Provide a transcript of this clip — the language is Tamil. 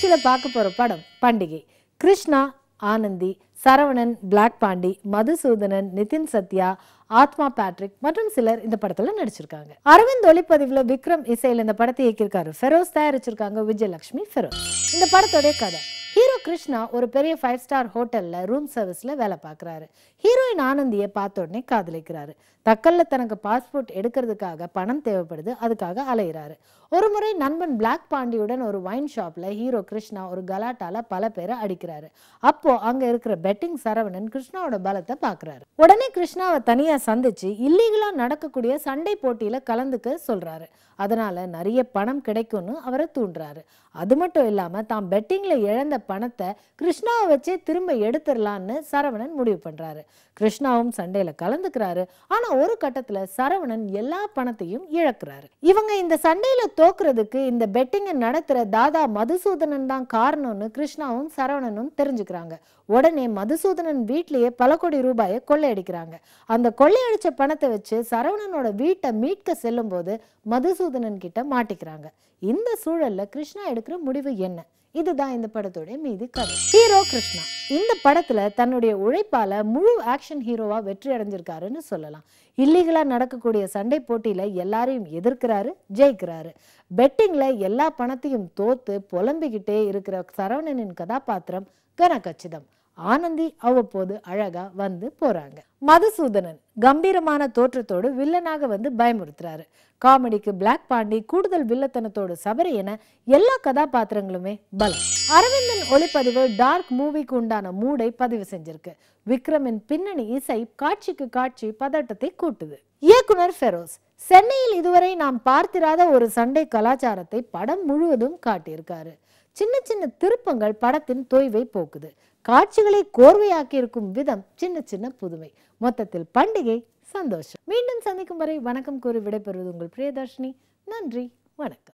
நிகழ்ச்சியில பார்க்க போற படம் பண்டிகை. கிருஷ்ணா, ஆனந்தி, சரவணன், பிளாக் பாண்டி, மதுசூதனன், நிதின் சத்யா, ஆத்மா பேட்ரிக் மற்றும் சிலர் இந்த படத்துல நடிச்சிருக்காங்க. அரவிந்த் ஒளிப்பதிவுல விக்ரம் இசையில இந்த படத்தை இயக்கியிருக்காரு. ஃபெரோஸ் தயாரிச்சிருக்காங்க விஜயலட்சுமி ஃபெரோஸ். இந்த படத்தோட கதை: ஹீரோ கிருஷ்ணா ஒரு பெரிய 5 ஸ்டார் ஹோட்டல்ல ரூம் சர்வீஸ்ல வேலை பார்க்குறாரு. ஹீரோயின் ஆனந்தியை பார்த்த உடனே காதலிக்கிறாரு. தக்கல்ல தனக்கு பாஸ்போர்ட் எடுக்கிறதுக்காக பணம் தேவைப்படுது, அதுக்காக அலையிறாரு. ஒரு முறை நண்பன் பிளாக் பாண்டியுடன் ஒரு வைன் ஷாப்ல ஹீரோ கிருஷ்ணா ஒரு கலாட்டால பல பேரை அடிக்கிறாரு. அப்போ அங்க இருக்கிற பெட்டிங் சரவணன் கிருஷ்ணாவோட பலத்தை பாக்குறாரு. உடனே கிருஷ்ணாவை தனியா சந்திச்சு இல்லீகலா நடக்கக்கூடிய சண்டை போட்டியில கலந்துக்க சொல்றாரு. அதனால நிறைய பணம் கிடைக்கும்னு அவரை தூண்டுறாரு. அது மட்டும் இல்லாம தான் பெட்டிங்ல இழந்த பணத்தை கிருஷ்ணாவை வச்சே திரும்ப எடுத்துடலான்னு சரவணன் முடிவு பண்றாரு. கிருஷ்ணாவும் சண்டையில கலந்துக்கிறாரு. ஆனா ஒரு கட்டத்துல சரவணன் எல்லா பணத்தையும் இழக்கிறாரு. இவங்க இந்த சண்டையில தோக்குறதுக்கு இந்த பெட்டிங்கை நடத்துற தாதா மதுசூதனன் தான் காரணம்னு கிருஷ்ணாவும் சரவணனும் தெரிஞ்சுக்கிறாங்க. உடனே மதுசூதனன் வீட்லயே பல கோடி ரூபாயை கொள்ளையடிக்கிறாங்க. அந்த கொள்ளையடிச்ச பணத்தை வச்சு சரவணனோட வீட்டை மீட்க செல்லும் போது மதுசூதனன் கிட்ட மாட்டிக்கிறாங்க. இந்த சூழல்ல கிருஷ்ணா எடுக்கிற முடிவு என்ன? இதுதான் இந்த படத்தோட மீதி கதை. ஹீரோ கிருஷ்ணா இந்த படத்துல தன்னுடைய உழைப்பால முழு ஆக்ஷன் ஹீரோவா வெற்றி அடைஞ்சிருக்காருன்னு சொல்லலாம். இல்லீகலா நடக்கக்கூடிய சண்டை போட்டியில எல்லாரையும் எதிர்க்கிறாரு, ஜெயிக்கிறாரு. பெட்டிங்ல எல்லா பணத்தையும் தோத்து புலம்பிக்கிட்டே இருக்கிற சரவணனின் கதாபாத்திரம் கனகச்சிதம். ஆனந்தி அவ்வப்போது அழகா வந்து போறாங்க. மதுசூதனன் கம்பீரமான தோற்றத்தோடு வில்லனாக வந்து பயமுறுத்துறாரு. காமெடிக்கு பிளாக் பாண்டி, கூடுதல் வில்லத்தனத்தோடு சபரி என எல்லா கதாபாத்திரங்களுமே பலம். அரவிந்தன் ஒளிப்பதிவு டார்க் மூவிக்கு உண்டான மூடை பதிவு செஞ்சிருக்கு. விக்ரமின் பின்னணி இசை காட்சிக்கு காட்சி பதட்டத்தை கூட்டுது. இயக்குனர் ஃபெரோஸ் சென்னையில் இதுவரை நாம் பார்த்திராத ஒரு சண்டை கலாச்சாரத்தை படம் முழுவதும் காட்டியிருக்காரு. சின்ன சின்ன திருப்பங்கள் படத்தின் தொய்வை போக்குது. காட்சிகளை கோர்வையாக்கி இருக்கும் விதம் சின்ன சின்ன புதுமை. மொத்தத்தில் பண்டிகை சந்தோஷம். மீண்டும் சந்திக்கும் வரை வணக்கம் கூறி விடைபெறுவது உங்கள் பிரியதர்ஷினி. நன்றி, வணக்கம்.